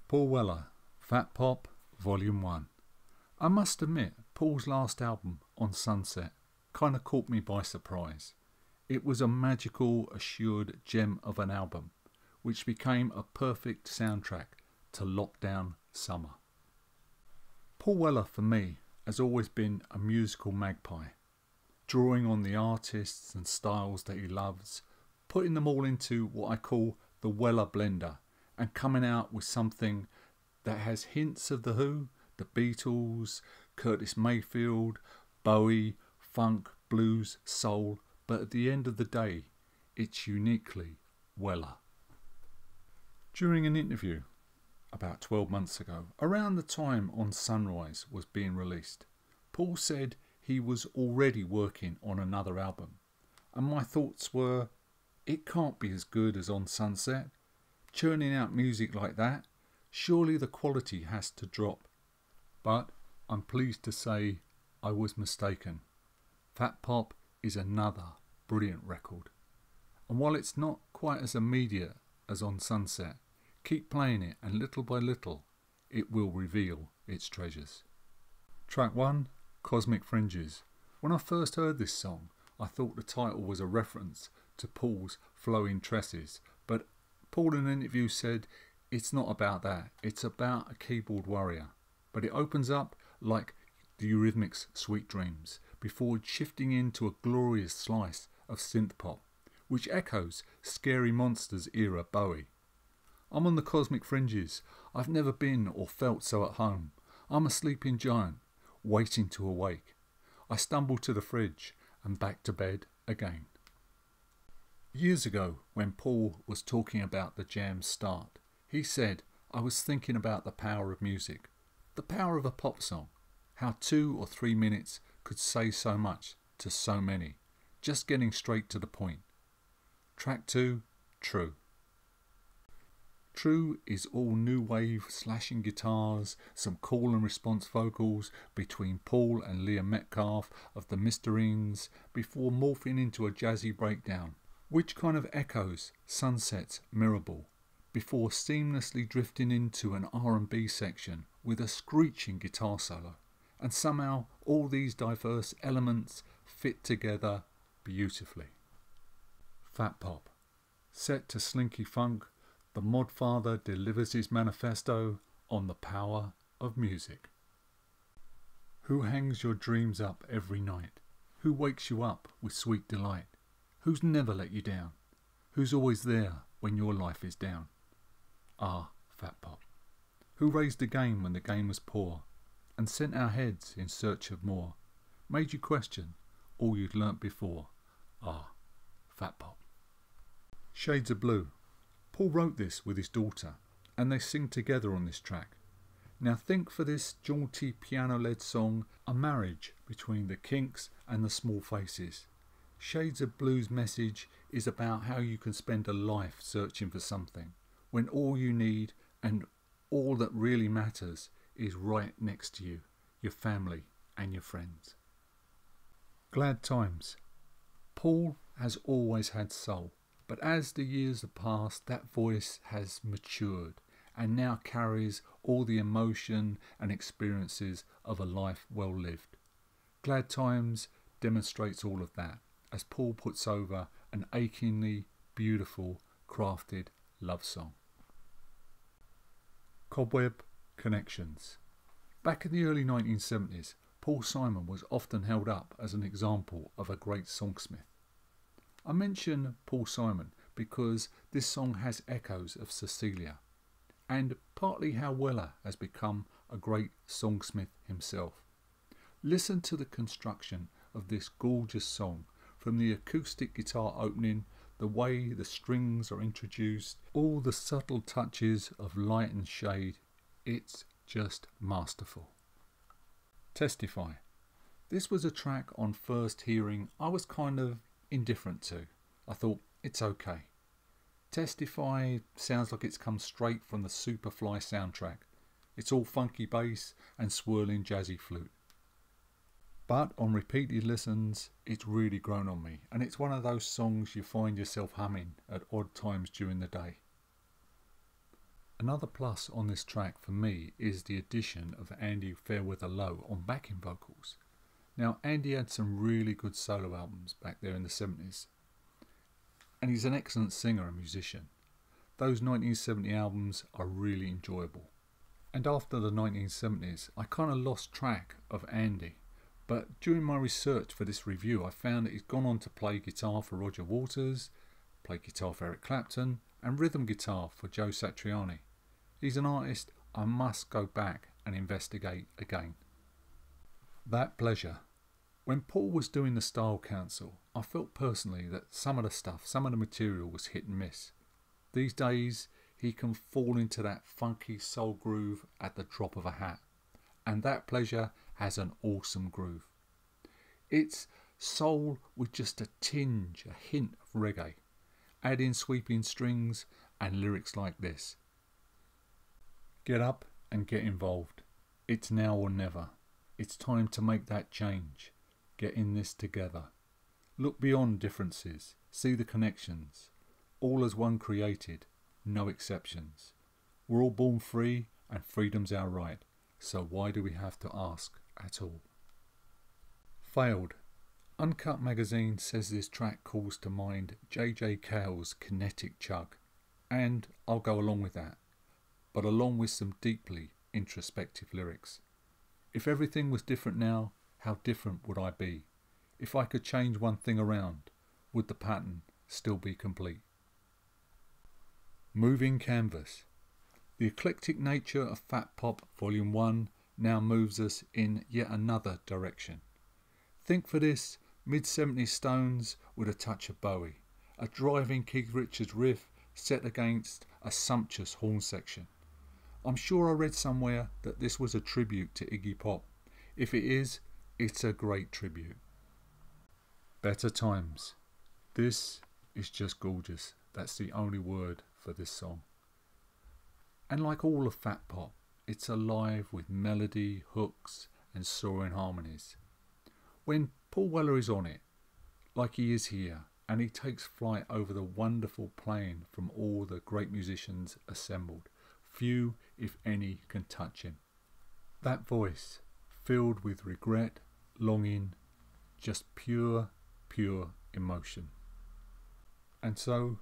Paul Weller, Fat Pop, Volume 1. I must admit, Paul's last album, On Sunset, kinda caught me by surprise. It was a magical, assured gem of an album, which became a perfect soundtrack to lockdown summer. Paul Weller, for me, has always been a musical magpie, drawing on the artists and styles that he loves, putting them all into what I call the Weller blender, and coming out with something that has hints of The Who, the Beatles, Curtis Mayfield, Bowie, funk, blues, soul, but at the end of the day, it's uniquely Weller. During an interview about 12 months ago, around the time On Sunrise was being released, Paul said he was already working on another album, and my thoughts were, it can't be as good as On Sunset. Churning out music like that, surely the quality has to drop. But I'm pleased to say I was mistaken. Fat Pop is another brilliant record, and while it's not quite as immediate as On Sunset, keep playing it and little by little it will reveal its treasures. Track 1, Cosmic Fringes. When I first heard this song, I thought the title was a reference to Paul's flowing tresses, but Paul in an interview said it's not about that, it's about a keyboard warrior. But it opens up like the Eurythmics' Sweet Dreams before shifting into a glorious slice of synth pop, which echoes Scary Monsters era Bowie. I'm on the cosmic fringes, I've never been or felt so at home. I'm a sleeping giant, waiting to awake. I stumble to the fridge and back to bed again. Years ago, when Paul was talking about the jam's start, he said, I was thinking about the power of music, the power of a pop song, how 2 or 3 minutes could say so much to so many, just getting straight to the point. Track 2, True. True is all new wave slashing guitars, some call and response vocals between Paul and Liam Metcalf of the Mysterines before morphing into a jazzy breakdown, which kind of echoes Sunset's Mirrorball, before seamlessly drifting into an R&B section with a screeching guitar solo, and somehow all these diverse elements fit together beautifully. Fat Pop. Set to slinky funk, the Modfather delivers his manifesto on the power of music. Who hangs your dreams up every night? Who wakes you up with sweet delight? Who's never let you down? Who's always there when your life is down? Ah, Fat Pop. Who raised the game when the game was poor, and sent our heads in search of more, made you question all you'd learnt before? Ah, Fat Pop. Shades of Blue. Paul wrote this with his daughter, and they sing together on this track. Now think for this jaunty piano-led song a marriage between the Kinks and the Small Faces. Shades of Blue's message is about how you can spend a life searching for something, when all you need and all that really matters is right next to you, your family and your friends. Glad Times. Paul has always had soul, but as the years have passed, that voice has matured and now carries all the emotion and experiences of a life well lived. Glad Times demonstrates all of that, as Paul puts over an achingly beautiful, crafted love song. Cobweb Connections. Back in the early 1970s, Paul Simon was often held up as an example of a great songsmith. I mention Paul Simon because this song has echoes of Cecilia, and partly how Weller has become a great songsmith himself. Listen to the construction of this gorgeous song, from the acoustic guitar opening, the way the strings are introduced, all the subtle touches of light and shade. It's just masterful. Testify. This was a track on first hearing I was kind of indifferent to. I thought, it's okay. Testify sounds like it's come straight from the Superfly soundtrack. It's all funky bass and swirling jazzy flute. But on repeated listens, it's really grown on me, and it's one of those songs you find yourself humming at odd times during the day. Another plus on this track for me is the addition of Andy Fairweather Low on backing vocals. Now, Andy had some really good solo albums back there in the 70s, and he's an excellent singer and musician. Those 1970 albums are really enjoyable. And after the 1970s, I kind of lost track of Andy, but during my research for this review, I found that he's gone on to play guitar for Roger Waters, play guitar for Eric Clapton, and rhythm guitar for Joe Satriani. He's an artist I must go back and investigate again. That pleasure. When Paul was doing the Style Council, I felt personally that some of the material was hit and miss. These days, he can fall into that funky soul groove at the drop of a hat. And That Pleasure has an awesome groove. It's soul with just a tinge, a hint of reggae. Add in sweeping strings and lyrics like this. Get up and get involved. It's now or never. It's time to make that change. Get in this together. Look beyond differences. See the connections. All as one created. No exceptions. We're all born free and freedom's our right. So why do we have to ask at all? Failed. Uncut magazine says this track calls to mind J.J. Cale's Kinetic Chug. And I'll go along with that, but along with some deeply introspective lyrics. If everything was different now, how different would I be? If I could change one thing around, would the pattern still be complete? Moving canvas. The eclectic nature of Fat Pop Volume 1 now moves us in yet another direction. Think for this, mid-70s Stones with a touch of Bowie, a driving Keith Richards riff set against a sumptuous horn section. I'm sure I read somewhere that this was a tribute to Iggy Pop. If it is, it's a great tribute. Better Times. This is just gorgeous. That's the only word for this song. And like all of Fat Pop, it's alive with melody, hooks and soaring harmonies. When Paul Weller is on it, like he is here, and he takes flight over the wonderful playing from all the great musicians assembled, few, if any, can touch him. That voice, filled with regret, longing, just pure emotion. And so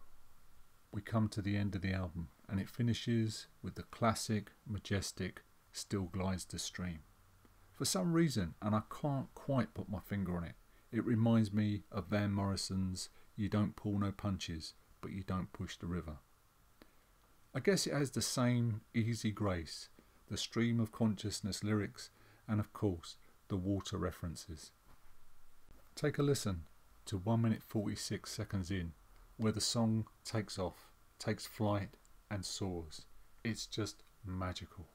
we come to the end of the album, and it finishes with the classic, majestic Still Glides the Stream. For some reason, and I can't quite put my finger on it, it reminds me of Van Morrison's You Don't Pull No Punches, but You Don't Push the River. I guess it has the same easy grace, the stream of consciousness lyrics, and of course, the water references. Take a listen to 1 minute 46 seconds in, where the song takes off, takes flight and soars. It's just magical.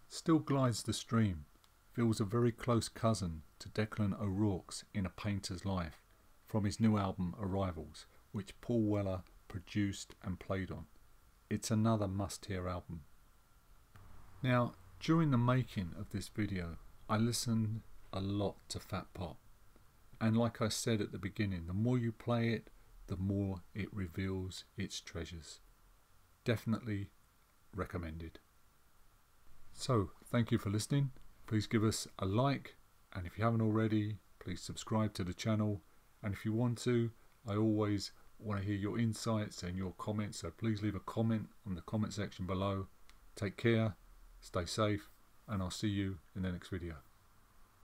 Still Glides the Stream feels a very close cousin to Declan O'Rourke's In a Painter's Life from his new album Arrivals, which Paul Weller produced and played on. It's another must-hear album. Now, during the making of this video, I listened a lot to Fat Pop. And like I said at the beginning, the more you play it, the more it reveals its treasures. Definitely recommended. So, thank you for listening. Please give us a like, and if you haven't already, please subscribe to the channel. And if you want to, I always want to hear your insights and your comments, so please leave a comment on the comment section below. Take care, stay safe, and I'll see you in the next video.